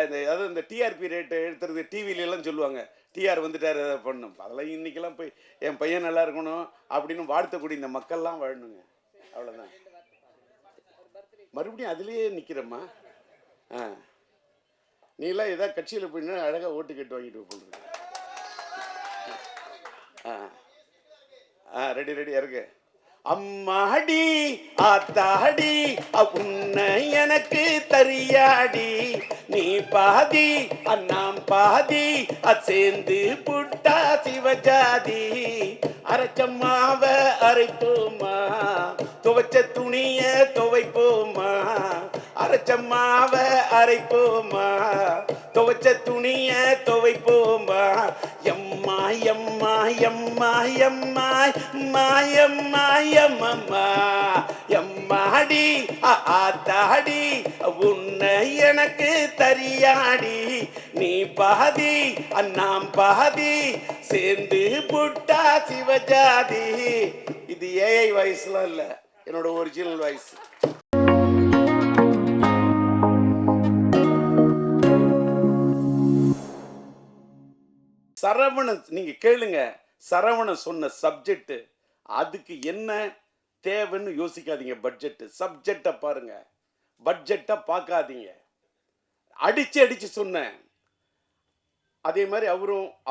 அதாவது இந்த TRP rate எடுத்துறது டிவிலெல்லாம் சொல்லுவாங்க, டிஆர் வந்துட்டார் அதை பண்ணும். அதெல்லாம் இன்றைக்கெல்லாம் போய் என் பையன் நல்லா இருக்கணும் அப்படின்னு வாழ்த்தக்கூடிய இந்த மக்கள்லாம் வாழணுங்க. அவ்வளோதான். மறுபடியும் அதுலேயே நிற்கிறம்மா. நீலாம் ஏதாவது கட்சியில் போயின்னா அழகாக ஓட்டு கேட்டு வாங்கிட்டு போடுறேன். ரெடி ரெடியா இருக்கு. அம்மாடி ஆத்தாடி உன்னை எனக்கு தரியாடி, நீ பாதி அண்ணாம் பாதி சேர்ந்து புட்டா சிவஜாதி. அரைச்சம்மாவ அரைப்போமா, துவைச்ச துணிய துவைப்போமா. அரைச்சம்மாவ அரைப்போமா, துவைச்ச துணிய துவைப்போமா. எம்மா எம்மா எம்மா எம்மா மாயம்மா எம்மம்மா எம்மாடி ஆத்தாடி உன்னை எனக்கு தரியாடி, நீ பாதி அண்ணாம் பாதி சேர்ந்து புட்டா சிவஜாதி. இது ஏஐ வாய்ஸ்லாம் இல்லை, என்னோட ஒரிஜினல் வாய்ஸ். சரவணன் நீங்க கேளுங்க, சரவணன் சொன்ன சப்ஜெக்ட் அதுக்கு என்ன தேவைன்னு யோசிக்காதீங்க. பட்ஜெட் சப்ஜெக்டை பாருங்க, பட்ஜெட்டை பார்க்காதீங்க. அடிச்சு அடிச்சு சொன்னேன். அதே மாதிரி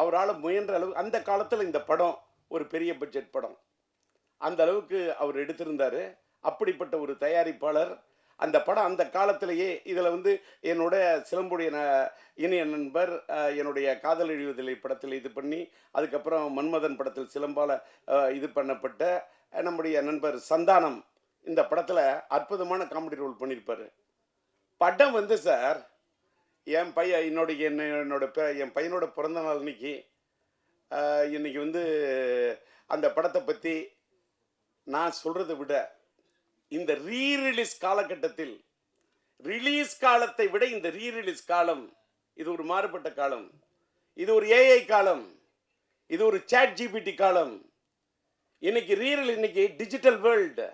அவரால் முயன்ற அளவு அந்த காலத்தில் இந்த படம் ஒரு பெரிய பட்ஜெட் படம், அந்த அளவுக்கு அவர் எடுத்திருந்தாரு. அப்படிப்பட்ட ஒரு தயாரிப்பாளர். அந்த படம் அந்த காலத்திலேயே இதில் என்னோட சிலம்புடைய இனிய நண்பர் என்னுடைய காதல் எழுவதில்லை படத்தில் இது பண்ணி, அதுக்கப்புறம் மன்மதன் படத்தில் சிலம்பால் இது பண்ணப்பட்ட நம்முடைய நண்பர் சந்தானம் இந்த படத்தில் அற்புதமான காமெடி ரோல் பண்ணியிருப்பார். படம் சார் என் பையன் என் பையனோட பிறந்த நாள் இன்னைக்கு அந்த படத்தை பற்றி நான் சொல்கிறத விட இந்த ரீரிலீஸ் காலகட்டத்தில், ரிலீஸ் காலத்தை விட இந்த ரீரிலீஸ் காலம் இது ஒரு மாறுபட்ட காலம். இது ஒரு ஏஐ காலம், இது ஒரு சாட் ஜிபிடி காலம். இன்னைக்கு டிஜிட்டல் வேர்ல்டு.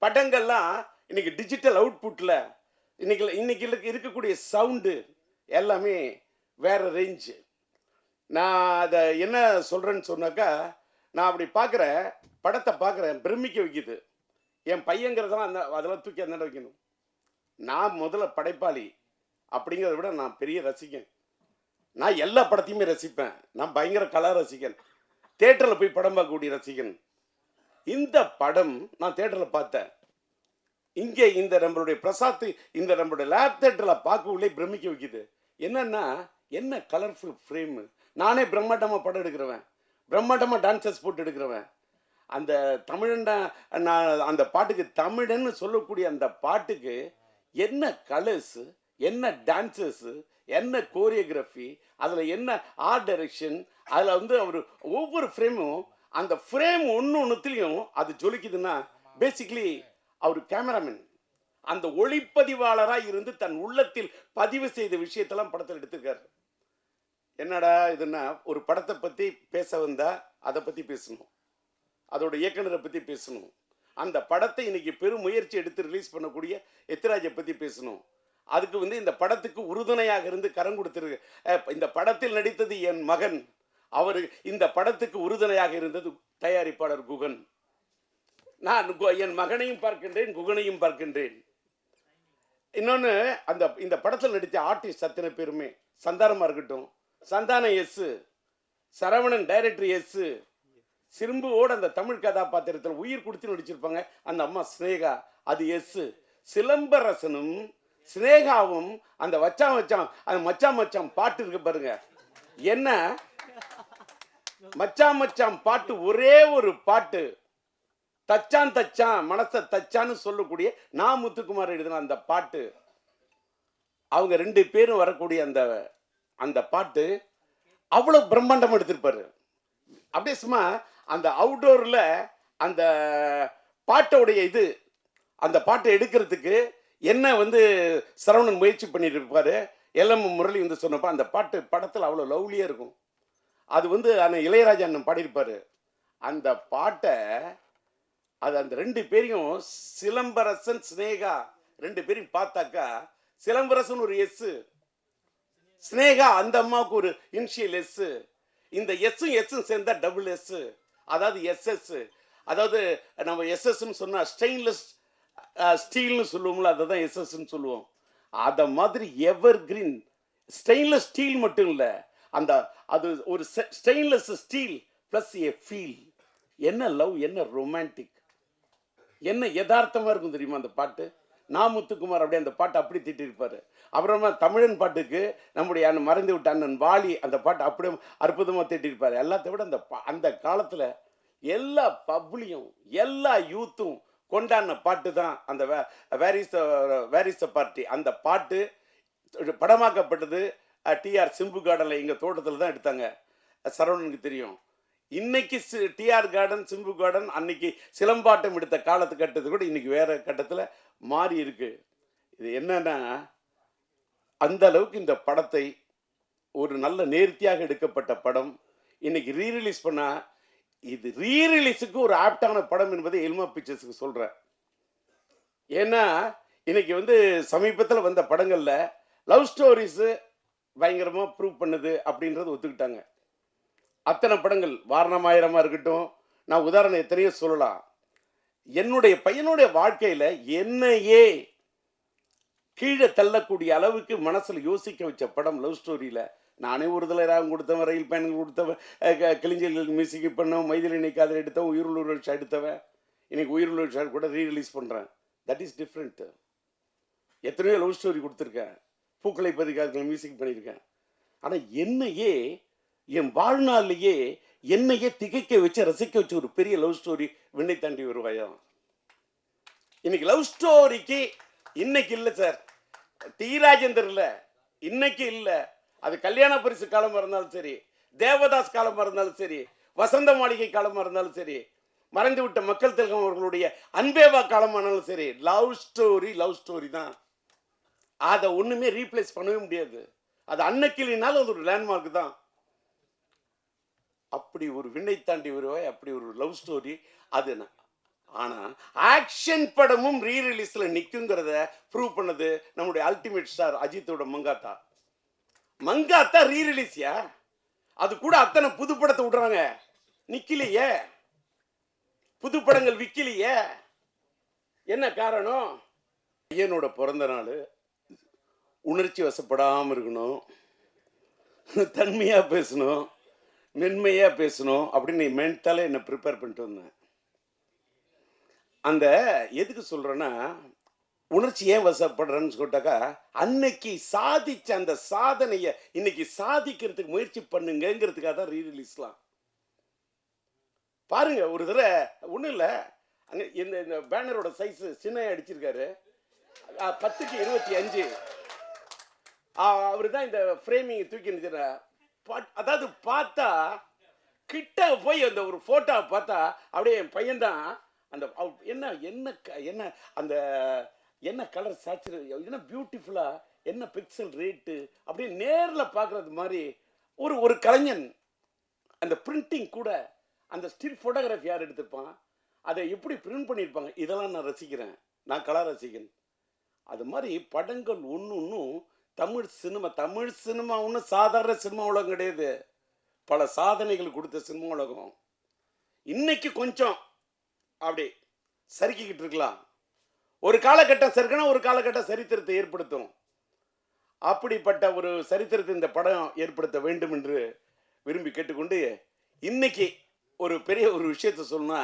படங்கள்லாம் இன்னைக்கு டிஜிட்டல் அவுட்புட்ல இன்னைக்கு இருக்கக்கூடிய சவுண்டு எல்லாமே வேற ரேஞ்சு. நான் அதை என்ன சொல்றேன்னு சொன்னாக்கா, நான் அப்படி பார்க்குறேன், படத்தை பார்க்குறேன், பிரமிக்க வைக்குது. என் பையங்கிறதெல்லாம் அதெல்லாம் தூக்கி அந்த வைக்கணும். நான் முதல்ல படைப்பாளி அப்படிங்கிறத விட நான் பெரிய ரசிகன். நான் எல்லா படத்தையுமே ரசிப்பேன். நான் பயங்கர கலா ரசிகன், தேட்டரில் போய் படம் பார்க்கக்கூடிய ரசிகன். இந்த படம் நான் தேட்டரில் பார்த்தேன். இங்கே இந்த நம்மளுடைய பிரசாத் இந்த நம்மளுடைய லேப் தேட்டரில் பார்க்கவுள்ளே பிரமிக்க வைக்குது. என்னன்னா என்ன கலர்ஃபுல் ஃப்ரேமு. நானே பிரம்மாண்டமாக படம் எடுக்கிறவன், பிரம்மாண்டமாக டான்சர்ஸ் போட்டு எடுக்கிறவன். அந்த தமிழன் அந்த பாட்டுக்கு தமிழன்னு சொல்லக்கூடிய அந்த பாட்டுக்கு என்ன கலர்ஸு, என்ன டான்சர்ஸு, என்ன கோரியோகிராஃபி, அதில் என்ன ஆர்ட் டைரக்ஷன், அதில் அவர் ஒவ்வொரு ஃப்ரேமும் அந்த ஃப்ரேம் ஒன்றுத்துலேயும் அது ஜொலிக்குதுன்னா பேசிக்லி அவர் கேமராமேன், அந்த ஒளிப்பதிவாளராக இருந்து தன் உள்ளத்தில் பதிவு செய்த விஷயத்தெல்லாம் படத்தில் எடுத்திருக்காரு. என்னடா இதுன்னா, ஒரு படத்தை பற்றி பேச வந்தால் அதை பற்றி பேசணும், அதோட இயக்குனரை பற்றி பேசணும், அந்த படத்தை இன்னைக்கு பெரும் முயற்சி எடுத்து ரிலீஸ் பண்ணக்கூடிய எத்திராஜை பற்றி பேசணும். அதுக்கு இந்த படத்துக்கு உறுதுணையாக இருந்து கரம் கொடுத்துருக்கு. இந்த படத்தில் நடித்தது என் மகன், அவர் இந்த படத்துக்கு உறுதுணையாக இருந்தது தயாரிப்பாளர் குகன். நான் என் மகனையும் பார்க்கின்றேன், குகனையும் பார்க்கின்றேன். இன்னொன்று, இந்த படத்தில் நடித்த ஆர்டிஸ்ட் அத்தனை பேருமே, சந்தானமாக இருக்கட்டும், Santhanam yes, Saravanan director yes, சிம்புவோட அந்த தமிழ் கதாபாத்திரத்தில் உயிர் கொடுத்து நடிச்சிருப்பாங்க அந்த அம்மா ஸ்னேகா, அது எஸ். சிலம்பரசனும் ஸ்னேகாவும் அந்த அந்த மச்சான் பாட்டு இருக்கு பாருங்க, என்ன மச்சான் பாட்டு, ஒரே ஒரு பாட்டு, தச்சான் மனசை தச்சான்னு சொல்லக்கூடிய நான் முத்துக்குமார் எழுதின அந்த பாட்டு, அவங்க ரெண்டு பேரும் வரக்கூடிய அந்த பாட்டு அவ்வளவு பிரம்மாண்டம் எடுத்திருப்பாரு. அப்படியே சும்மா அந்த அவுட்டோர்ல அந்த பாட்டோடைய அந்த பாட்டை எடுக்கிறதுக்கு என்ன சரவணன் முயற்சி பண்ணிட்டு இருப்பாரு. எல்எம் முரளி சொன்னப்ப அந்த பாட்டு படத்தில் அவ்வளோ லவ்லியா இருக்கும். அது இளையராஜா அண்ணன் பாடியிருப்பாரு. அந்த பாட்டை அந்த ரெண்டு பேரையும், சிலம்பரசன் ஸ்னேகா ரெண்டு பேரையும் பார்த்தாக்கா, சிலம்பரசன் ஒரு எஸ், ஸ்னேகா அந்த அம்மாவுக்கு ஒரு இனிஷியல் எஸ், இந்த எஸ்ஸும் சேர்ந்தா டபுள் எஸ், அதாவது எஸ்எஸ். அதாவது நம்ம எஸ்எஸ்ன்னு சொன்னா ஸ்டெயின்லெஸ் ஸ்டீல்னு சொல்லுவோம்ல, அதை தான் எஸ்எஸ்ன்னு சொல்லுவோம். அத மாதிரி எவர் கிரீன் ஸ்டெயின்லெஸ் ஸ்டீல் மட்டும் இல்லை, அந்த அது ஒரு stainless steel plus A feel. என்ன லவ், என்ன ரொமான்டிக், என்ன யதார்த்தமா இருக்கும் தெரியுமா அந்த பாட்டு. நாமுத்துக்குமார் அப்படியே அந்த பாட்டு அப்படி திட்டிருப்பாரு. அப்புறமா தமிழன் பாட்டுக்கு நம்முடைய மறைந்து விட்ட அண்ணன் வாலி அந்த பாட்டு அப்படியே அற்புதமாக திட்டிருப்பாரு. எல்லாத்த விட அந்த காலத்தில் எல்லா பப்ளியும் எல்லா யூத்தும் கொண்டாடின பாட்டு தான் அந்த வேரிஸ் த பார்ட்டி. அந்த பாட்டு படமாக்கப்பட்டது டிஆர் சிம்பு கார்டனில் எங்கள் தோட்டத்தில் தான் எடுத்தாங்க. சரவணனுக்கு தெரியும். இன்னைக்கு டிஆர் கார்டன் சிம்பு கார்டன் அன்னைக்கு சிலம்பாட்டம் எடுத்த காலத்து கட்டத்து கூட இன்னைக்கு வேற கட்டத்தில் மாறி இருக்கு. இது என்னன்னா, அந்த அளவுக்கு இந்த படத்தை ஒரு நல்ல நேர்த்தியாக எடுக்கப்பட்ட படம் இன்னைக்கு ரீரிலீஸ் பண்ணா, இது ரீரிலீஸுக்கு ஒரு ஆப்டான படம் என்பதை எல்மா பிக்சர்ஸுக்கு சொல்றேன். ஏன்னா இன்னைக்கு சமீபத்தில் வந்த படங்கள்ல லவ் ஸ்டோரிஸ் பயங்கரமா ப்ரூவ் பண்ணுது அப்படின்றது ஒத்துக்கிட்டாங்க. அத்தனை படங்கள் வாரணமாயிரமா இருக்கட்டும், நான் உதாரணம் எத்தனையோ சொல்லலாம். என்னுடைய பையனுடைய வாழ்க்கையில என்னையே கீழே தள்ளக்கூடிய அளவுக்கு மனசுல யோசிக்க வச்ச படம் லவ் ஸ்டோரியில. நானே ஒரு தடவை ராகம் கொடுத்தவன், ரயில் பயணங்கள் கொடுத்தவன், கிளிஞ்சல்களுக்கு மியூசிக் பண்ணவன், மைதிலி காதல் எடுத்தவன், உயிருள்ள ஷா எடுத்தவன், இன்னைக்கு உயிருள்ள ஷா கூட ரீரிலீஸ் பண்றேன். That is different. எத்தனையோ லவ் ஸ்டோரி கொடுத்துருக்கேன், பூக்களை பதிக்காதல் மியூசிக் பண்ணியிருக்கேன். ஆனா என்னையே என் வாழ்நாளிலேயே என்னையே திகைக்க வச்சு ரசிக்க வச்சு ஒரு பெரிய லவ் ஸ்டோரி விண்ணை தாண்டி வருவாயா. இன்னைக்கு லவ் ஸ்டோரிக்கு இன்னைக்கு இல்லை சார், தீராஜேந்தர் இல்லை, இன்னைக்கு இல்லை. அது கல்யாண பரிசு காலமாக இருந்தாலும் சரி, தேவதாஸ் காலமாக இருந்தாலும் சரி, வசந்த மாளிகை காலமாக இருந்தாலும் சரி, மறைந்து விட்ட மக்கள் திலகம் அவர்களுடைய அன்பேவா காலமானாலும் சரி, லவ் ஸ்டோரி தான். அதை ஒண்ணுமே ரீப்ளேஸ் பண்ணவே முடியாது. அது அன்னைக்கு இல்லைனாலும் அது ஒரு லேண்ட்மார்க் தான். அப்படி ஒரு விண்ணை தாண்டி வருவாய், அப்படி ஒரு லவ் ஸ்டோரி அது. ஆனா ஆக்ஷன் படமும் ரீரிலீஸ்ல நிக்குங்கிறத ப்ரூவ் பண்ணது நம்முடைய அல்டிமேட் ஸ்டார் அஜித்தோட மங்காத்தா ரீரிலீஸ்யா. அது கூட அத்தனை புது படத்தை விடுறாங்க, நிக்கலையே, புது படங்கள் விக்கலையே. என்ன காரணம்? பையனோட பிறந்த நாள், உணர்ச்சி வசப்படாம இருக்கணும், தன்மையா பேசணும், மென்மையா பேசணும் அப்படின்னு மென்டலா என்ன ப்ரிப்பேர் பண்ணிட்டு வந்தேன். அந்த எதுக்கு சொல்றேன்னா, உணர்ச்சி ஏன் வசப்படுறேன்னு சொல்லிட்டாக்கா, அன்னைக்கு சாதிச்ச அந்த சாதனையை இன்னைக்கு சாதிக்கிறதுக்கு முயற்சி பண்ணுங்கிறதுக்காக தான் ரீரிலீஸ்லாம். பாருங்க, ஒரு தடவை ஒன்றும் இல்லை, அங்கே இந்த பேனரோட சைஸ் சின்ன அடிச்சிருக்காரு, 10:25. அவரு தான் இந்த ஃப்ரேமிங் தூக்கி நிறுத்தின. அதாவது பார்த்தா கிட்ட போய் அந்த ஒரு போட்டோ பார்த்தா அப்படியே என் பையன்தான். அந்த என்ன என்ன என்ன அந்த என்ன கலர் சேச்சுரேஷன், என்ன பியூட்டிஃபுல்லா, என்ன பிக்சல் ரேட்டு, அப்படியே நேரில் பார்க்கறது மாதிரி ஒரு கலைஞன். அந்த பிரிண்டிங் கூட, அந்த ஸ்டில் ஃபோட்டோகிராஃபி யார் எடுத்திருப்பான், அதை எப்படி பிரிண்ட் பண்ணியிருப்பாங்க, இதெல்லாம் நான் ரசிக்கிறேன். நான் கலா ரசிகன். அது மாதிரி படங்கள் ஒன்றும் தமிழ் சினிமா ஒன்றும் சாதாரண சினிமா உலகம் கிடையாது. பல சாதனைகள் கொடுத்த சினிமா உலகம். இன்னைக்கு கொஞ்சம் அப்படி சறுக்கிக்கிட்டு இருக்கலாம். ஒரு காலகட்டம் சறுக்கணும், ஒரு காலகட்டம் சரித்திரத்தை ஏற்படுத்தும். அப்படிப்பட்ட ஒரு சரித்திரத்தை இந்த படம் ஏற்படுத்த வேண்டும் என்று விரும்பி கேட்டுக்கொண்டு, இன்னைக்கு ஒரு பெரிய ஒரு விஷயத்த சொன்னா,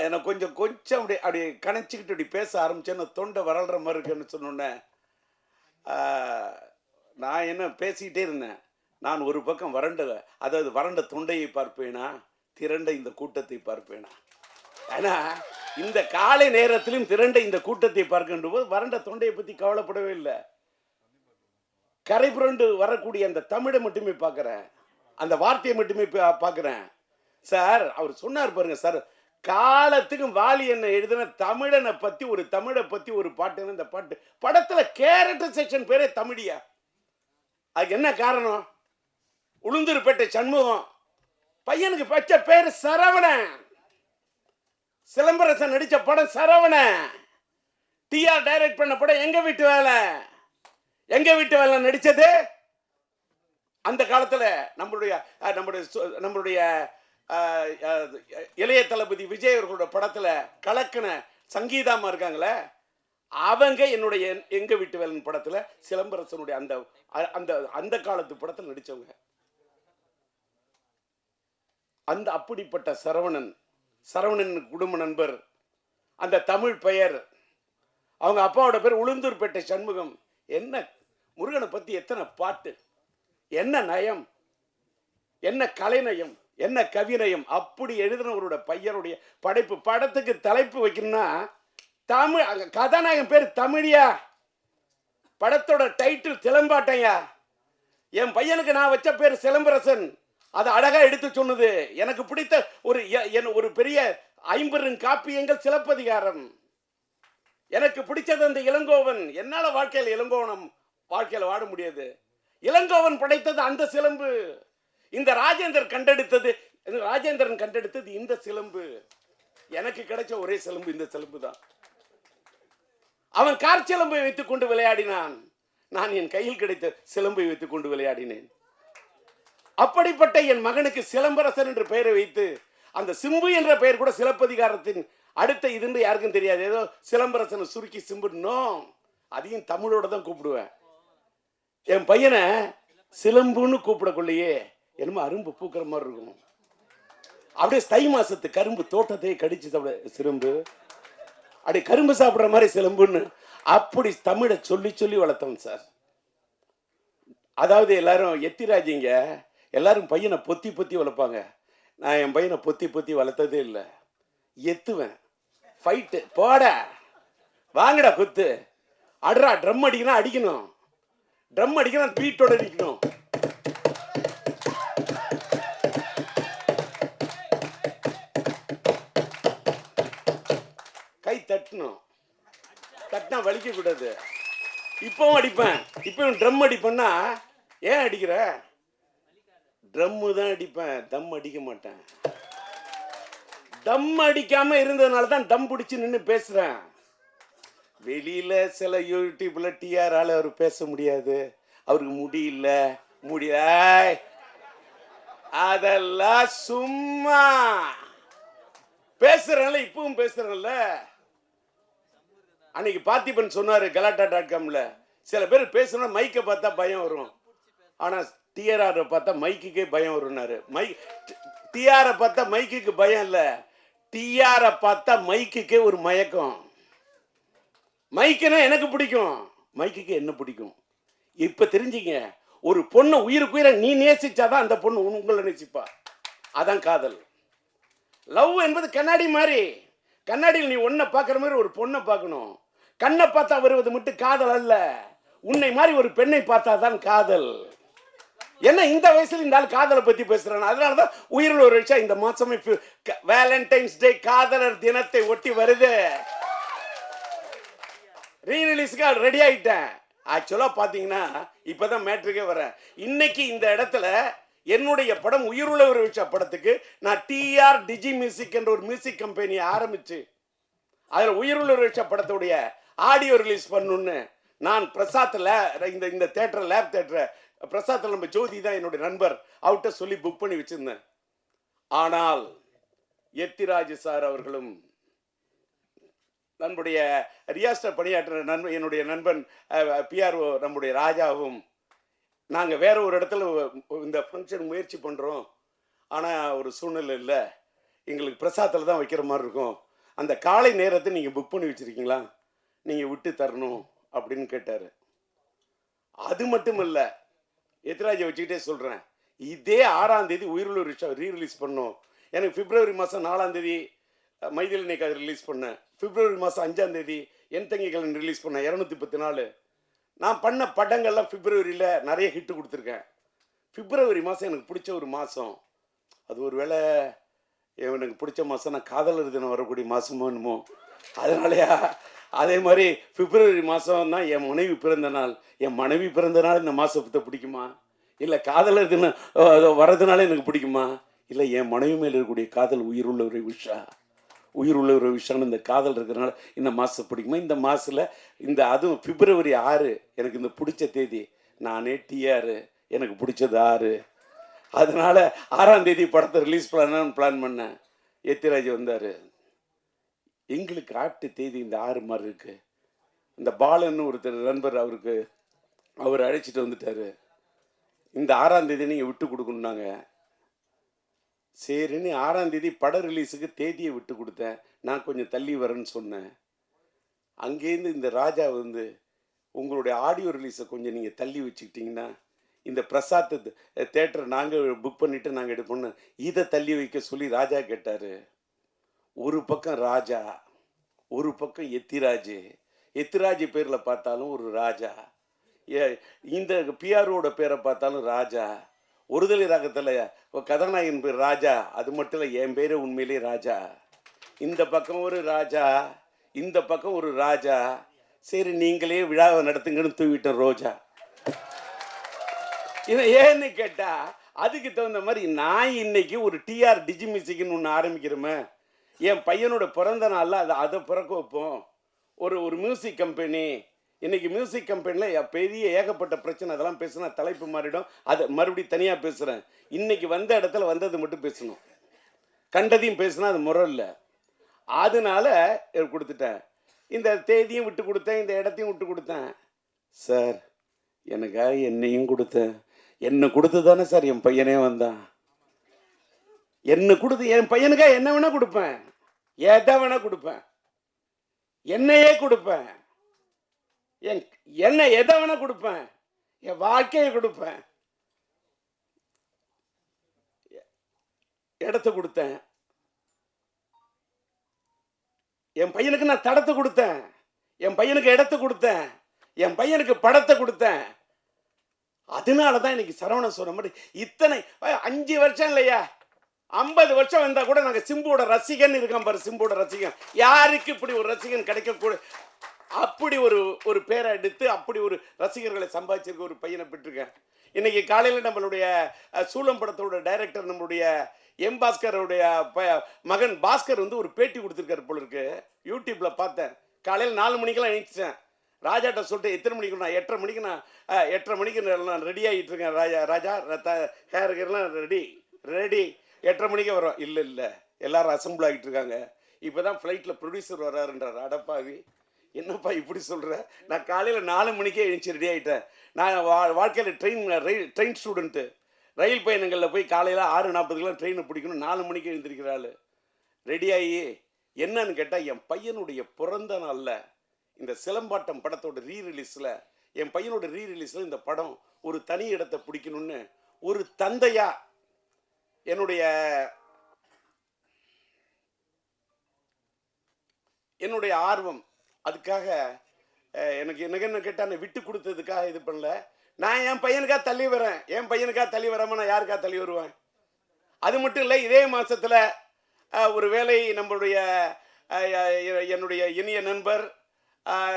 எனக்கு கொஞ்சம் அப்படி கணச்சிக்கிட்டு அப்படி பேச ஆரம்பிச்சேன்னு தொண்டை வரல்ற மாதிரி இருக்குன்னு சொன்னோன்னே, நான் என்ன பேசிக்கிட்டே இருந்தேன். நான் ஒரு பக்கம் வறண்ட தொண்டையை பார்ப்பேனா, திரண்ட இந்த கூட்டத்தை பார்ப்பேனா. ஆனா இந்த காலை நேரத்திலும் திரண்ட இந்த கூட்டத்தை பார்க்கின்ற போது வறண்ட தொண்டையை பத்தி கவலைப்படவே இல்லை. கரை புரண்டு வரக்கூடிய அந்த தமிழை மட்டுமே பார்க்கிறேன், அந்த வார்த்தையை மட்டுமே பார்க்கிறேன். சார் அவர் சொன்னார் பாருங்க சார், காலத்துக்கும் வாலி என்ன எழுதின தமிழனை பத்தி ஒரு தமிழை பத்தி ஒரு பாட்டு. இந்த பாட்டு படத்துல கேரக்டர் செக்ஷன் பேரே தமிழியா. அதுக்கு என்ன காரணம்? உளுந்தூர்பேட்டை சண்முகம் பையனுக்கு பச்ச பேரு சரவணன். சிலம்பரசன் நடிச்ச படம் சரவணன். டிஆர் டைரக்ட் பண்ண படம் எங்க வீட்டு வேலை. நடிச்சது அந்த காலத்தில் நம்மளுடைய நம்முடைய நம்மளுடைய இளைய தளபதி விஜய் அவர்களோட படத்தில் கலக்கின சங்கீதாமா இருக்காங்களே, அவங்க என்னுடைய எங்க வீட்டு வேலன் படத்துல சிலம்பரசனுடைய அந்த அந்த அந்த காலத்து படத்தில் நடிச்சவங்க. அந்த அப்படிப்பட்ட சரவணன் குடும்ப நண்பர், அந்த தமிழ் பெயர், அவங்க அப்பாவோட பேர் உளுந்தூர்பேட்டை சண்முகம். என்ன முருகனை பத்தி எத்தனை பாட்டு, என்ன நயம், என்ன கலைநயம், என்ன கவிநயம். அப்படி எழுதினவரோட பையனுடைய படைப்பு. படத்துக்கு தலைப்பு வைக்கணும்னா தமிழ், கதாநாயகன் பேர் தமிழியா, படத்தோட டைட்டில் சிலம்பாட்டையா. என் பையனுக்கு நான் வச்ச பேர் சிலம்பரசன். அது அழகா எடுத்து சொன்னது. எனக்கு பிடித்த ஒரு பெரிய 50 காப்பியங்கள் சிலப்பதிகாரம். எனக்கு பிடிச்சது அந்த இளங்கோவன். என்னால இளங்கோவனம் வாழ்க்கையில வாட முடியாது. இளங்கோவன் படைத்தது அந்த சிலம்பு. இந்த ராஜேந்திரன் கண்டெடுத்தது இந்த சிலம்பு. எனக்கு கிடைச்ச ஒரே சிலம்பு இந்த சிலம்பு தான். அவன் கார் சிலம்பை வைத்துக் கொண்டு விளையாடினான், நான் என் கையில் கிடைத்த சிலம்பை வைத்துக் கொண்டு விளையாடினேன். அப்படிப்பட்ட என் மகனுக்கு சிலம்பரசன் என்று பெயரை வைத்து, அந்த சிம்பு என்ற பெயர் கூட சிலப்பதிகாரத்தின் அடுத்த இதுன்னு யாருக்கும் தெரியாது. ஏதோ சிலம்பரசன் சுருக்கி சிம்புன்னோ, அதையும் தமிழோட தான் கூப்பிடுவேன். என் பையனை சிலம்புன்னு கூப்பிடக்குள்ளேயே என்னமோ அரும்பு பூக்கிற மாதிரி இருக்கும். அப்படியே தை மாசத்து கரும்பு தோட்டத்தையே கடிச்சு சிலம்பு, அப்படி கரும்பு சாப்பிட்ற மாதிரி சிலம்புன்னு அப்படி தமிழை சொல்லி சொல்லி வளர்த்தவன் சார். அதாவது எல்லாரும் எத்திராஜிங்க எல்லாரும் பையனை பொத்தி பொத்தி வளர்ப்பாங்க. நான் என் பையனை பொத்தி பொத்தி வளர்த்ததே இல்லை. எத்துவேன், ஃபைட்டு, போட வாங்கடா குத்து, அட்ரா, ட்ரம் அடிக்கணும், அடிக்கணும், ட்ரம் அடிக்கணும், பீட்டோட அடிக்கணும். கை தட்டணும், தட்டினா வலிக்க கூடாது. இப்பவும் அடிப்பேன். இப்பவும் ட்ரம் அடிப்பேன்னா, ஏன் அடிக்கிற? ட்ரம்மு தான் அடிப்பேன், தம் அடிக்க மாட்டேன். தம் அடிக்காம இருந்ததுனால தான் தம் பிடிச்சி நின்று பேசுறேன். வெளியில சில யூடியூப்ல டிஆரால அவர் பேச முடியாது, அவருக்கு முடியல, அதெல்லாம் சும்மா பேசுறேன்ல. இப்பவும் பேசுறேன்ல. அன்னைக்கு பார்த்திபன் சொன்னாரு கலாட்டா.comல, சில பேர் பேசுனா மைக்கை பார்த்தா பயம் வரும், ஆனா டிஆர் பார்த்தா மைக்குக்கே பயம் வரும்னாரு. டிஆரை பார்த்தா மைக்குக்கு பயம் இல்ல, டிஆரை பார்த்தா மைக்குக்கே ஒரு மயக்கம். மைக்குன்னா எனக்கு பிடிக்கும், மைக்குக்கு என்ன பிடிக்கும். இப்ப தெரிஞ்சுங்க, ஒரு பொண்ணை உயிருக்குயிர நீ நேசிச்சாதான் அந்த பொண்ணு உங்களை நேசிப்பா. அதான் காதல். லவ் என்பது கண்ணாடி மாதிரி. கண்ணாடியில் நீ ஒன்ன பார்க்குற மாதிரி ஒரு பொண்ணை பார்க்கணும். கண்ணை பார்த்தா வருவது மட்டும் காதல் அல்ல, உன்னை மாதிரி ஒரு பெண்ணை பார்த்தா தான் காதல். என்ன இந்த வயசுல இந்த ஆள் காதலை பத்தி பேசுறான். அதனாலதான் உயிரில் ஒரு விஷயம் இந்த மாசமே வேலண்டைன்ஸ் டே, காதலர் தினத்தை ஒட்டி வருது. ரீரிலீஸ்க்கு ரெடி ஆயிட்டேன். ஆக்சுவலா பாத்தீங்கன்னா இப்பதான் மேட்ருக்கே வரேன். இன்னைக்கு இந்த இடத்துல என்னுடைய படம் உயிருள்ள ஒரு விஷயம் படத்துக்கு நான் டிஆர் டிஜி மியூசிக் என்ற ஒரு மியூசிக் கம்பெனியை ஆரம்பிச்சு அதில் உயிருள்ள ஒரு விஷயம் படத்துடைய ஆடியோ ரிலீஸ் பண்ணணும்னு நான் பிரசாத்தில் இந்த தேட்டர் லேப் தேட்டரை பிரசாத்தில் நம்ம ஜோதி தான் என்னுடைய நண்பர், அவர்கிட்ட சொல்லி புக் பண்ணி வச்சிருந்தேன். ஆனால் எத்திராஜ் சார் அவர்களும் நம்முடைய ரியாஸ்டர் பணியாற்ற என்னுடைய நண்பன் பிஆர்ஓ நம்முடைய ராஜாவும் நாங்கள் வேற ஒரு இடத்துல இந்த ஃபங்க்ஷன் முயற்சி பண்ணுறோம், ஆனால் ஒரு சூழ்நிலை இல்லை, எங்களுக்கு பிரசாத்தில் தான் வைக்கிற மாதிரி இருக்கும், அந்த காலை நேரத்தை நீங்கள் புக் பண்ணி வச்சுருக்கீங்களா, நீங்கள் விட்டு தரணும் அப்படின்னு கேட்டார். அது மட்டும் இல்லை, எத்திராஜை வச்சுக்கிட்டே சொல்கிறேன், இதே 6ஆம் தேதி உயிருள்ள விஷயம் ரீரிலீஸ் பண்ணோம். எனக்கு பிப்ரவரி மாதம் 4ஆம் தேதி மைதிலினை கதை ரிலீஸ் பண்ணேன். பிப்ரவரி மாதம் 5ஆம் தேதி என் தங்கிகள் ரிலீஸ் பண்ணேன். 214 நான் பண்ண படங்கள்லாம் பிப்ரவரியில் நிறைய ஹிட்டு கொடுத்துருக்கேன். பிப்ரவரி மாதம் எனக்கு பிடிச்ச ஒரு மாதம். அது ஒரு வேளை எனக்கு பிடிச்ச மாதம் நான் காதலர் தினம் வரக்கூடிய மாதமோ என்னமோ, அதனாலயா. அதே மாதிரி பிப்ரவரி மாதம் தான் என் மனைவி பிறந்த நாள். என் மனைவி பிறந்த நாள் இந்த மாதத்தை பிடிக்குமா, இல்லை காதலர் தினம் வர்றதுனால எனக்கு பிடிக்குமா, இல்லை என் மனைவி மேலே இருக்கக்கூடிய காதல் உயிருள்ள ஒரு விஷயம் இந்த காதல் இருக்கிறதுனால இந்த மாதம் பிடிக்குமா. இந்த மாதத்தில் இந்த அதுவும் பிப்ரவரி 6 எனக்கு இந்த பிடிச்ச தேதி. நானே டிஆர் எனக்கு பிடிச்சது 6. அதனால 6ஆம் தேதி படத்தை ரிலீஸ் பண்ணலான்னு பிளான் பண்ணேன். எத்திராஜ் வந்தார். எங்களுக்கு ஆட்டு தேதி இந்த 6 மாதிரி இருக்கு. இந்த பாலன்னு ஒருத்தர் நண்பர், அவர் அழைச்சிட்டு வந்துட்டாரு. இந்த 6ஆம் தேதி நீங்கள் விட்டு கொடுக்கணுன்னாங்க. சரின்னு 6ஆம் தேதி பட ரிலீஸுக்கு தேதியை விட்டு கொடுத்தேன். நான் கொஞ்சம் தள்ளி வரேன்னு சொன்னேன். அங்கேருந்து இந்த ராஜா வந்து, உங்களுடைய ஆடியோ ரிலீஸை கொஞ்சம் நீங்கள் தள்ளி வச்சுக்கிட்டிங்கன்னா, இந்த பிரசாத் தேட்டரை நாங்கள் புக் பண்ணிவிட்டு நாங்கள் எடுப்போம்னு இதை தள்ளி வைக்க சொல்லி ராஜா கேட்டார். ஒரு பக்கம் ராஜா, ஒரு பக்கம் எத்திராஜ். எத்திராஜ் பேரில் பார்த்தாலும் ஒரு ராஜா, இந்த பிஆரோட பேரை பார்த்தாலும் ராஜா. ஒருதலை ராகத்தில் கதாநாயகன் பேர் ராஜா, அது மட்டும் இல்லை, என் பேரே உண்மையிலே ராஜா. இந்த பக்கம் ஒரு ராஜா, இந்த பக்கம் ஒரு ராஜா. சரி நீங்களே விழாவை நடத்துங்கன்னு தூவிட்டேன் ரோஜா. இதை ஏன்னு கேட்டா, அதுக்கு தகுந்த மாதிரி நான் இன்னைக்கு ஒரு டிஆர் டிஜி மியூசிக்னு ஒன்று ஆரம்பிக்கிறோமே. என் பையனோட பிறந்த நாளில் அதை பிறக்க வைப்போம். ஒரு மியூசிக் கம்பெனி. இன்னைக்கு மியூசிக் கம்பெனியில் பெரிய ஏகப்பட்ட பிரச்சனை. அதெல்லாம் பேசுனா தலைப்பு மாறிடும். அதை மறுபடியும் தனியாக பேசுகிறேன். இன்னைக்கு வந்த இடத்துல வந்தது மட்டும் பேசணும். கண்டதையும் பேசுனா அது முறை இல்லை. அதனால கொடுத்துட்டேன். இந்த தேதியும் விட்டு கொடுத்தேன், இந்த இடத்தையும் விட்டு கொடுத்தேன். சார் எனக்காக என்னையும் கொடுத்தேன். என்னை கொடுத்து தானே சார் என் பையனே வந்தான். என்னை கொடுத்து என் பையனுக்காக என்ன வேணா கொடுப்பேன், எதை வேணா கொடுப்பேன், என்னையே கொடுப்பேன், என்ன எதை வேணா கொடுப்பேன், என் வாழ்க்கையை கொடுப்பேன். இடத்தை கொடுத்தேன். என் பையனுக்கு நான் தடத்தை கொடுத்தேன், என் பையனுக்கு இடத்தை கொடுத்தேன், என் பையனுக்கு படத்தை கொடுத்தேன். அதனாலதான் இன்னைக்கு சரவணன் சொன்ன மாதிரி இத்தனை 5 வருஷம் இல்லையா, 50 வருஷம் வந்தா கூட நாங்க சிம்புவோட ரசிகன் இருக்கோம் பாரு. சிம்புவோட ரசிகன், யாருக்கு இப்படி ஒரு ரசிகன் கிடைக்கக்கூட, அப்படி ஒரு பேரை எடுத்து அப்படி ஒரு ரசிகர்களை சம்பாதிச்சிருக்க ஒரு பையனை பெற்றிருக்கேன். இன்னைக்கு காலையில் நம்மளுடைய சூலம் படத்தோட டைரக்டர் நம்மளுடைய எம் பாஸ்கருடைய மகன் பாஸ்கர் வந்து ஒரு பேட்டி கொடுத்துருக்காரு போல இருக்கு. யூடியூப்ல பார்த்தேன். காலையில் 4 மணிக்கெல்லாம் எழுந்திரிச்சேன். ராஜாட்ட சொல்லிட்டு எத்தனை மணிக்கு, நான் 8:30 மணிக்கு, நான் 8:30 மணிக்கு நான் ரெடி ஆகிட்டு இருக்கேன். ராஜா ஹேருக்கெல்லாம் ரெடி 8:30 மணிக்கு வரோம். இல்லை எல்லாரும் அசம்பிள் ஆகிட்டு இருக்காங்க. இப்போ தான் ஃப்ளைட்டில் ப்ரொடியூசர் வர்றாருன்றார். அடப்பாவி, என்னப்பா இப்படி சொல்கிற? நான் காலையில் 4 மணிக்கே எழுந்துச்சு ரெடி ஆகிட்டேன். நான் வாழ்க்கையில் ட்ரெயின் ஸ்டூடெண்ட்டு. ரயில் பயணங்களில் போய் காலையில் 6:40 ட்ரெயினை பிடிக்கணும். 4 மணிக்கு எழுந்திருக்கிறாள். ரெடியாகி என்னன்னு கேட்டால், என் பையனுடைய பிறந்த நாளில் இந்த சிலம்பாட்டம் படத்தோட ரீரிலீஸில், என் பையனோட ரீரிலீஸில் இந்த படம் ஒரு தனி இடத்தை பிடிக்கணும்னு ஒரு தந்தையா என்னுடைய ஆர்வம். அதுக்காக எனக்கு என்ன கேட்டால் விட்டு கொடுத்ததுக்காக இது பண்ணல. நான் என் பையனுக்காக தள்ளி வரேன். என் பையனுக்காக தள்ளி வராமல் நான் யாருக்காக தள்ளி வருவேன்? அது மட்டும் இல்லை, இதே மாதத்தில் ஒரு வேளை நம்மளுடைய என்னுடைய இனிய நண்பர்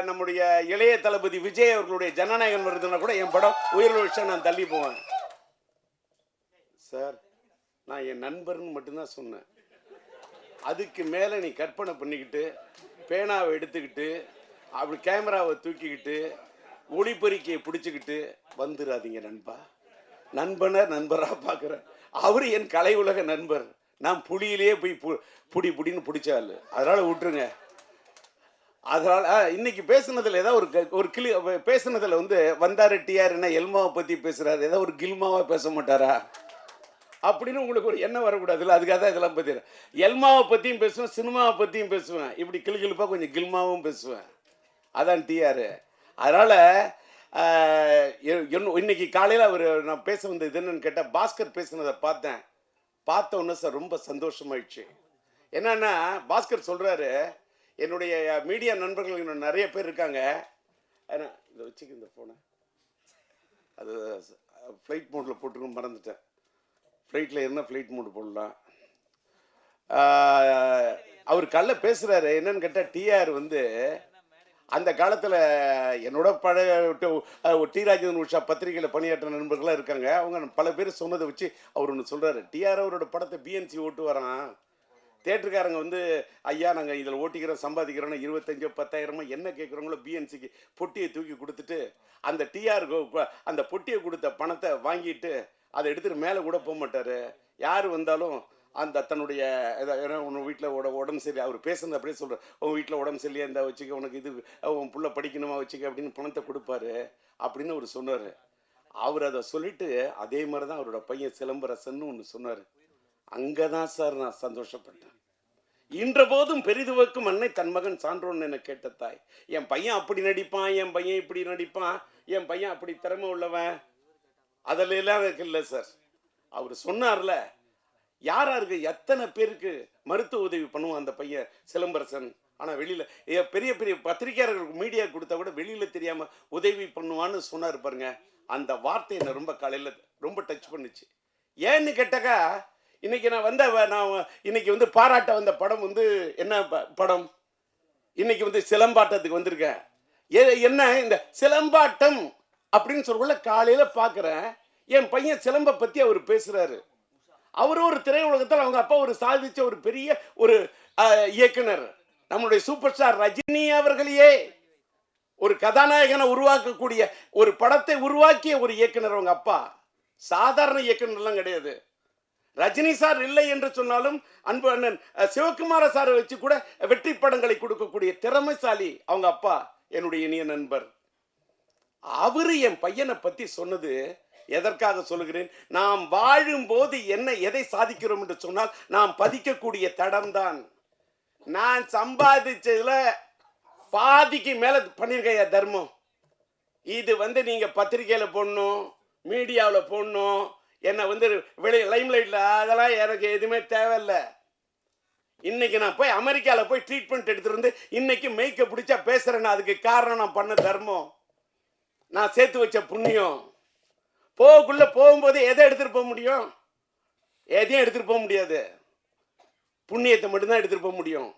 நம்முடைய இளைய தளபதி விஜய் அவர்களுடைய ஜனநாயகன் வருதுன்னா கூட என் படம் உயிர் விஷயம் நான் தள்ளி போவேன். சார், நான் என் நண்பர்னு மட்டும்தான் சொன்னேன். அதுக்கு மேலே நீ கற்பனை பண்ணிக்கிட்டு பேனாவை எடுத்துக்கிட்டு அப்படி கேமராவை தூக்கிக்கிட்டு ஒளிப்பெருக்கியை பிடிச்சிக்கிட்டு வந்துடாதீங்க நண்பா. நண்பராக பார்க்குறேன். அவர் என் கலை உலக நண்பர். நான் புளியிலேயே போய் புடின்னு பிடிச்சாள். அதனால் விட்டுருங்க. அதனால் இன்னைக்கு பேசுனதில் ஏதாவது ஒரு பேசுனதில் வந்து வந்தாரு டிஆர் என்ன எல்மாவை பற்றி பேசுகிறாரு, ஏதாவது ஒரு கில்மாவாக பேச மாட்டாரா அப்படின்னு உங்களுக்கு ஒரு எண்ணம் வரக்கூடாதுல்ல. அதுக்காக தான் இதெல்லாம் பற்றி எல்மாவை பற்றியும் பேசுவேன், சினிமாவை பற்றியும் பேசுவேன், இப்படி கிளுகிழுப்பாக கொஞ்சம் கில்மாவும் பேசுவேன். அதான் டிஆர். அதனால் இன்னைக்கு காலையில் நான் பேச வந்தது என்னன்னு கேட்டால், பாஸ்கர் பேசுனதை பார்த்த உடனே சார் ரொம்ப சந்தோஷமாயிடுச்சு. என்னன்னா, பாஸ்கர் சொல்கிறாரு, என்னுடைய மீடியா நண்பர்கள் இன்னும் நிறைய பேர் இருக்காங்க. இதை வச்சுக்க, இந்த ஃபோனை அது ஃப்ளைட் மோடில் போட்டுருன்னு மறந்துட்டேன். ஃப்ளைட்டில் என்ன ஃப்ளைட் மோடு போடலாம். அவர் கல்ல பேசுகிறாரு. என்னன்னு கேட்டால், டிஆர் வந்து அந்த காலத்தில் என்னோட பழைய டி ராஜேந்திரன் உஷா பத்திரிகையில் பணியாற்ற நண்பர்களாக இருக்காங்க. அவங்க பல பேர் சொன்னதை வச்சு அவர் ஒன்று சொல்கிறாரு. டிஆர் அவரோட படத்தை பிஎன்சி ஓட்டு வரான், தேட்டருக்காரங்க வந்து ஐயா நாங்கள் இதில் ஓட்டிக்கிறோம் சம்பாதிக்கிறோன்னா 25 10,000 என்ன கேட்குறவங்களோ பிஎன்சிக்கு பொட்டியை தூக்கி கொடுத்துட்டு அந்த டிஆர் அந்த பொட்டியை கொடுத்த பணத்தை வாங்கிட்டு அதை எடுத்துகிட்டு மேலே கூட போக மாட்டார். யார் வந்தாலும் அந்த தன்னுடைய ஏன்னா உன் வீட்டில் உடம்பு சரி அவர் பேசுறது அப்படியே சொல்கிறார், உன் வீட்டில் உடம்பு சரியா இருந்தால் வச்சுக்க, உனக்கு இது உன் புள்ள படிக்கணுமா வச்சுக்க அப்படின்னு பணத்தை கொடுப்பாரு அப்படின்னு அவர் சொன்னார். அவர் அதை சொல்லிட்டு அதே மாதிரி தான் அவரோட பையன் சிலம்பரசன் ஒன்று சொன்னார். அங்கே தான் சார் நான் சந்தோஷப்பட்டேன். இன்ற போதும் பெரிதுவக்கும் அன்னை தன் மகன் சான்றோன்னு என கேட்ட தாய். என் பையன் அப்படி நடிப்பான், என் பையன் இப்படி நடிப்பான், என் பையன் அப்படி திறமை உள்ளவன், அதில் எல்லாம் எனக்கு இல்லை சார். அவர் சொன்னார்ல, யாராருக்கு எத்தனை பேருக்கு மருத்துவ உதவி பண்ணுவான் அந்த பையன் சிலம்பரசன். ஆனால் வெளியில் பெரிய பெரிய பத்திரிகையாளர்களுக்கு மீடியா கொடுத்தா கூட வெளியில் தெரியாமல் உதவி பண்ணுவான்னு சொன்னார் பாருங்க. அந்த வார்த்தை என்னை ரொம்ப காலையில் ரொம்ப டச் பண்ணுச்சு. ஏன்னு கேட்டாக்கா, இன்னைக்கு நான் இன்னைக்கு வந்து பாராட்ட வந்த படம் வந்து என்ன படம், இன்னைக்கு வந்து சிலம்பாட்டத்துக்கு வந்திருக்கேன். என்ன இந்த சிலம்பாட்டம் அப்படின்னு சொல்லக்குள்ள காலையில பார்க்குறேன், என் பையன் சிலம்பை பற்றி அவர் பேசுறாரு. அவரு ஒரு திரையுலகத்தில் அவங்க அப்பா ஒரு சாதிச்ச ஒரு பெரிய ஒரு இயக்குனர், நம்மளுடைய சூப்பர் ஸ்டார் ரஜினி அவர்களையே ஒரு கதாநாயகனை உருவாக்கக்கூடிய ஒரு படத்தை உருவாக்கிய ஒரு இயக்குனர் அவங்க அப்பா. சாதாரண இயக்குனர்லாம் கிடையாது. ரஜினி சார் இல்லை என்று சொன்னாலும் அன்பு அண்ணன் சிவகுமார சாரை வச்சு கூட வெற்றி படங்களை கொடுக்கக்கூடிய திறமைசாலி அவங்க அப்பா, என்னுடைய இனிய நண்பர். அவரு என் பையனை பத்தி சொன்னது எதற்காக சொல்லுகிறேன், நாம் வாழும் போது எதை சாதிக்கிறோம் என்று சொன்னால் நாம் பதிக்கக்கூடிய தடம்தான். நான் சம்பாதிச்சதுல பாதிக்கு மேல பண்ணிருக்கேன் தர்மம். இது வந்து நீங்க பத்திரிகையில போடணும், மீடியாவில் போடணும், என்னை வந்து லைம்லைட்ல அதெல்லாம் எனக்கு எதுவுமே தேவையில்லை. இன்னைக்கு நான் போய் அமெரிக்காவில் போய் ட்ரீட்மெண்ட் எடுத்துட்டு வந்து இன்னைக்கு மெய்க்க பிடிச்சா பேசுறேன்னா அதுக்கு காரணம் நான் பண்ண தர்மம், நான் சேர்த்து வச்ச புண்ணியம். போகும்போது எதை எடுத்துட்டு போக முடியும்? எதையும் எடுத்துட்டு போக முடியாது. புண்ணியத்தை மட்டும்தான் எடுத்துட்டு போக முடியும்.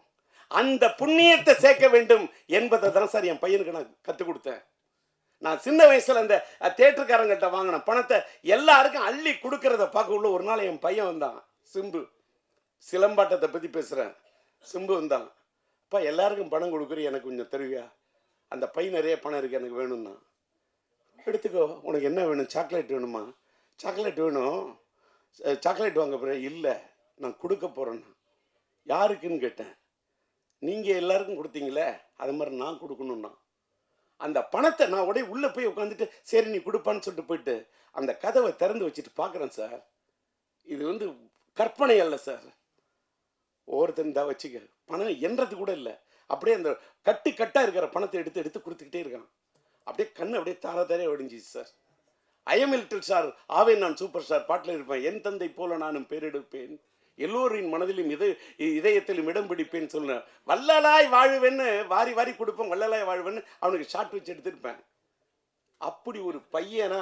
அந்த புண்ணியத்தை சேர்க்க வேண்டும் என்பதை தான் சார் என் பையனுக்கு நான் கற்றுக் கொடுத்தேன். நான் சின்ன வயசுல அந்த தேட்டருக்காரங்கிட்ட வாங்கின பணத்தை எல்லாருக்கும் அள்ளி கொடுக்கறத பார்க்க உள்ள ஒரு நாள் என் பையன் வந்தான், சிம்பு. சிலம்பாட்டத்தை பற்றி பேசுகிறேன். சிம்பு வந்தான், அப்பா எல்லாருக்கும் பணம் கொடுக்குற, எனக்கு கொஞ்சம் தருவியா? அந்த பையன் நிறைய பணம் இருக்கு, எனக்கு வேணும்னா. எடுத்துக்கோ, உனக்கு என்ன வேணும்? சாக்லேட் வேணுமா? சாக்லேட் வேணும், சாக்லேட் வாங்க போகிறேன். இல்லை, நான் கொடுக்க போகிறேன்னா. யாருக்குன்னு கேட்டேன். நீங்கள் எல்லாருக்கும் கொடுத்தீங்களே, அது மாதிரி நான் கொடுக்கணும்னா. அந்த பணத்தை நான் உடனே உள்ளே போய் உட்காந்துட்டு சரி நீ கொடுப்பான்னு சொல்லிட்டு போயிட்டு அந்த கதவை திறந்து வச்சுட்டு பார்க்குறேன் சார். இது வந்து கற்பனை அல்ல சார். ஒவ்வொருத்தன் தான் வச்சுக்க, பணம் என்றது கூட இல்லை. அப்படியே அந்த கட்டாக இருக்கிற பணத்தை எடுத்து எடுத்து கொடுத்துக்கிட்டே இருக்கான். அப்படியே கண்ணு அப்படியே தாரையே ஒடிஞ்சிச்சு சார். ஐஎம் லிட்டில் ஸ்டார், ஆவே நான் சூப்பர் ஸ்டார் பாட்டில் இருப்பேன். என் தந்தை போல நானும் பேரெடுப்பேன், எல்லோரின் மனதிலும் இதயத்திலும் இடம் பிடிப்பேன்னு சொன்னேன். வள்ளலாய் வாழ்வேன்னு வாரி வாரி கொடுப்பேன், வள்ளலாய் வாழ்வேன்னு அவனுக்கு ஷார்ட் வச்சு எடுத்திருப்பேன். அப்படி ஒரு பையனா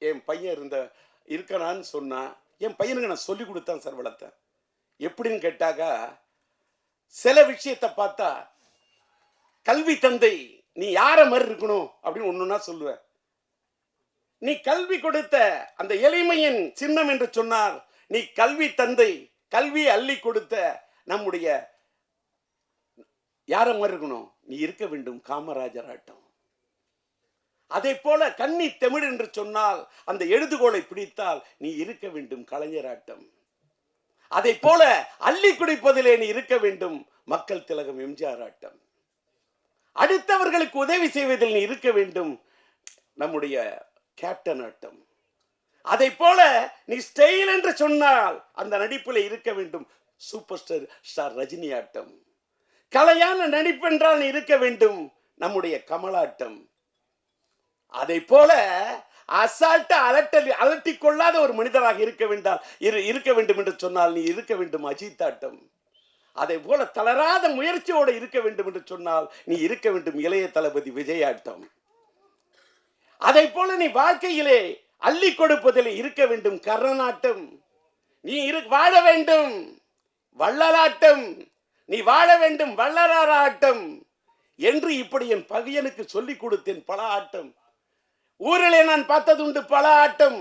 என் பையன் இருக்கனான்னு சொன்னா, என் பையனுக்கு நான் சொல்லி கொடுத்தேன் சார், வளர்த்தேன். எப்படின்னு கேட்டாக்கா, சில விஷயத்தை பார்த்தா கல்வி தந்தை நீ யார மாதிரி இருக்கணும் அப்படின்னு ஒண்ணுன்னா சொல்லுவேன். நீ கல்வி கொடுத்த அந்த எளிமையின் சின்னம் என்று சொன்னார். நீ கல்வி தந்தை, கல்வி அள்ளி கொடுத்த நம்முடைய யார மாதிரி இருக்கணும்? நீ இருக்க வேண்டும் காமராஜர் ஆட்டம். அதை போல கன்னி தமிழ் என்று சொன்னால் அந்த எழுதுகோலை பிடித்தால் நீ இருக்க வேண்டும் கலைஞராட்டம். அதை போல அள்ளி குடிப்பதிலே நீ இருக்க வேண்டும் மக்கள் திலகம் எம்ஜிஆர் ஆட்டம். அடுத்தவர்களுக்கு உதவி செய்வதில் நீ இருக்க வேண்டும் நம்முடைய கேப்டன் ஆட்டம். அதை போல நீ ஸ்டைல் என்று சொன்னால் அந்த நடிப்பில் இருக்க வேண்டும் சூப்பர் ஸ்டார் ரஜினி ஆட்டம். கலையான நடிப்பென்றால் நீ இருக்க வேண்டும் நம்முடைய கமலாட்டம். அதை போல அசால்ட்டா அலட்டிக் கொள்ளாத ஒரு மனிதராக இருக்க வேண்டும் என்று சொன்னால் நீ இருக்க வேண்டும் அஜித் ஆட்டம். அதை போல தளராத முயற்சியோடு இருக்க வேண்டும் என்று சொன்னால் நீ இருக்க வேண்டும் இளைய தளபதி விஜய் ஆட்டம். அதை போல நீ வாழ்க்கையிலே அள்ளி கொடுப்பதில் இருக்க வேண்டும் கர்ணனாட்டம். நீ வாழ வேண்டும் வள்ளலாட்டம், நீ வாழ வேண்டும் வள்ளலாராட்டம் என்று இப்படி என் பகையனுக்கு சொல்லிக் கொடுத்தேன். பல ஆட்டம் ஊரிலே நான் பார்த்தது உண்டு, பல ஆட்டம்.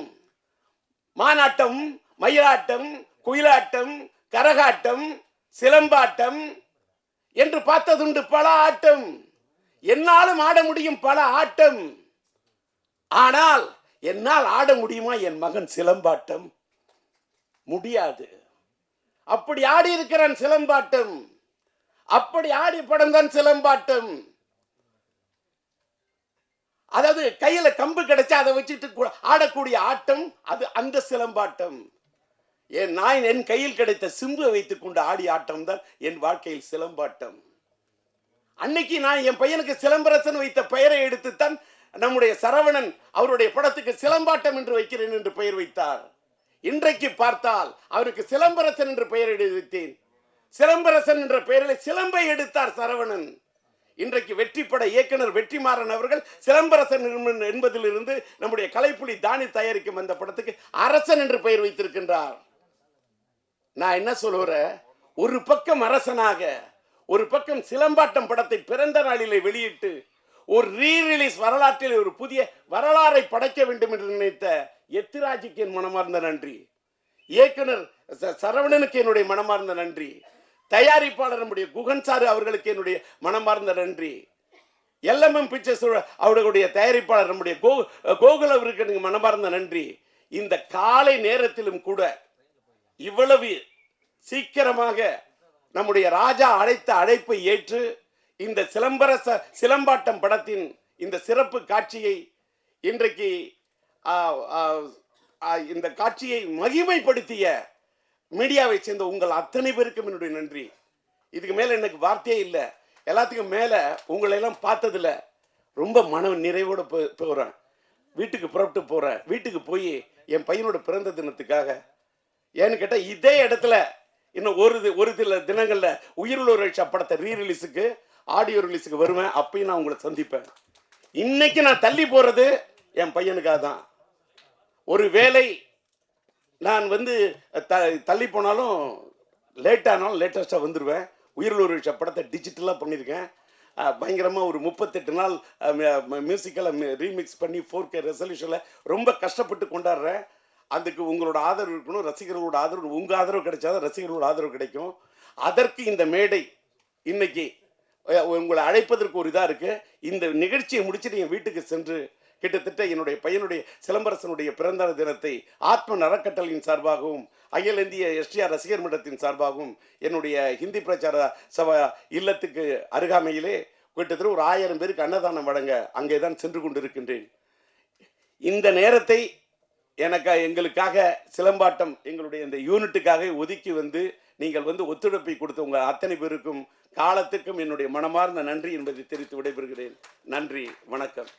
மானாட்டம், மயிலாட்டம், குயிலாட்டம், கரகாட்டம், சிலம்பாட்டம் என்று பார்த்ததுண்டு பல ஆட்டம். என்னாலும் ஆட முடியும் பல ஆட்டம். ஆனால் என்னால் ஆட முடியுமா என் மகன் சிலம்பாட்டம்? முடியாது. அப்படி ஆடி இருக்கிறான் சிலம்பாட்டம். அப்படி ஆடி படம் தான் சிலம்பாட்டம். அதாவது கையில கம்பு கிடைச்சா அதை வச்சுட்டு ஆடக்கூடிய ஆட்டம் அது அந்த சிலம்பாட்டம். நான் என் கையில் கிடைத்த சிம்புவை வைத்துக் கொண்டு ஆடிய ஆட்டம் தான் என் வாழ்க்கையில் சிலம்பாட்டம். அன்னைக்கு நான் என் பையனுக்கு சிலம்பரசன் வைத்த பெயரை எடுத்துத்தான் நம்முடைய சரவணன் அவருடைய படத்துக்கு சிலம்பாட்டம் என்று வைக்கிறேன் என்று பெயர் வைத்தார். இன்றைக்கு பார்த்தால் அவருக்கு சிலம்பரசன் என்று பெயர் எடுத்தேன். சிலம்பரசன் என்ற பெயரில் சிலம்பை எடுத்தார் சரவணன். இன்றைக்கு வெற்றிப்பட இயக்குனர் வெற்றிமாறன் அவர்கள் சிலம்பரசன் என்பதிலிருந்து நம்முடைய கலைப்புலி தானி தயாரிக்கும் அந்த படத்துக்கு அரசன் என்று பெயர் வைத்திருக்கின்றார். நான் என்ன சொல்லுறேன், ஒரு பக்கம் அரசனாக, ஒரு பக்கம் சிலம்பாட்டம் படத்தை பிறந்த நாளிலே வெளியிட்டு ஒரு ரீரிலீஸ் வரலாற்றில் ஒரு புதிய வரலாறை படைக்க வேண்டும் என்று நினைத்த எத்திராஜுக்கு என் மனமார்ந்த நன்றி, இயக்குனர் சரவணனுக்கு என்னுடைய மனமார்ந்த நன்றி, தயாரிப்பாளர் நம்முடைய குகன் சாரு அவர்களுக்கு என்னுடைய மனமார்ந்த நன்றி, எல்எம்எம் பிக்சர்ஸ் அவர்களுடைய தயாரிப்பாளர் நம்முடைய கோகுல் அவருக்கு எனக்கு மனமார்ந்த நன்றி. இந்த காலை நேரத்திலும் கூட இவ்வளவு சீக்கிரமாக நம்முடைய ராஜா அழைத்த அழைப்பை ஏற்று இந்த சிலம்பாட்டம் படத்தின் இந்த சிறப்பு காட்சியை இன்றைக்கு இந்த காட்சியை மகிமைப்படுத்திய மீடியாவை சேர்ந்த உங்கள் அத்தனை பேருக்கும் என்னுடைய நன்றி. இதுக்கு மேல எனக்கு வார்த்தையே இல்லை. எல்லாத்துக்கும் மேல உங்களை எல்லாம் பார்த்ததுல ரொம்ப மன நிறைவோட போறேன். வீட்டுக்கு புறப்பட்டு போறேன். வீட்டுக்கு போய் என் பையனோட பிறந்த தினத்துக்காக, ஏன்னு கேட்டா இதே இடத்துல இன்னும் ஒரு சில தினங்கள்ல உயிருள்ள ரேஷா படத்தை ரீரிலீஸுக்கு ஆடியோ ரிலீஸுக்கு வருவேன். அப்பயும் நான் உங்களை சந்திப்பேன். இன்னைக்கு நான் தள்ளி போறது என் பையனுக்காக தான். ஒரு வேளை நான் தள்ளி போனாலும் லேட்டானாலும் லேட்டஸ்டாக வந்துடுவேன். உயிருள்ள படத்தை டிஜிட்டலாக பண்ணியிருக்கேன். பயங்கரமாக ஒரு 38 நாள் மியூசிக்கலாக ரீமிக்ஸ் பண்ணி 4K ரெசல்யூஷனில் ரொம்ப கஷ்டப்பட்டு கொண்டாடுறேன். அதுக்கு உங்களோட ஆதரவு இருக்கணும், ரசிகர்களோட ஆதரவு. உங்கள் ஆதரவு கிடைச்சாதான் ரசிகர்களோட ஆதரவு கிடைக்கும். அதற்கு இந்த மேடை இன்னைக்கு உங்களை அழைப்பதற்கு ஒரு இதாக இருக்குது. இந்த நிகழ்ச்சியை முடிச்சுட்டு என் வீட்டுக்கு சென்று கிட்டத்தட்ட என்னுடைய பையனுடைய சிலம்பரசனுடைய பிறந்த தினத்தை ஆத்ம அறக்கட்டளையின் சார்பாகவும் அகில இந்திய எஸ்டிஆர் ரசிகர் மன்றத்தின் சார்பாகவும் என்னுடைய ஹிந்தி பிரச்சார சபா இல்லத்துக்கு அருகாமையிலே கிட்டத்தட்ட ஒரு 1000 பேருக்கு அன்னதானம் வழங்க அங்கே தான் சென்று கொண்டிருக்கின்றேன். இந்த நேரத்தை எங்களுக்காக சிலம்பாட்டம் எங்களுடைய இந்த யூனிட்டுக்காக ஒதுக்கி நீங்கள் ஒத்துழைப்பை கொடுத்த உங்கள் அத்தனை பேருக்கும் காலத்துக்கும் என்னுடைய மனமார்ந்த நன்றி என்பதை தெரிவித்து விடைபெறுகிறேன். நன்றி, வணக்கம்.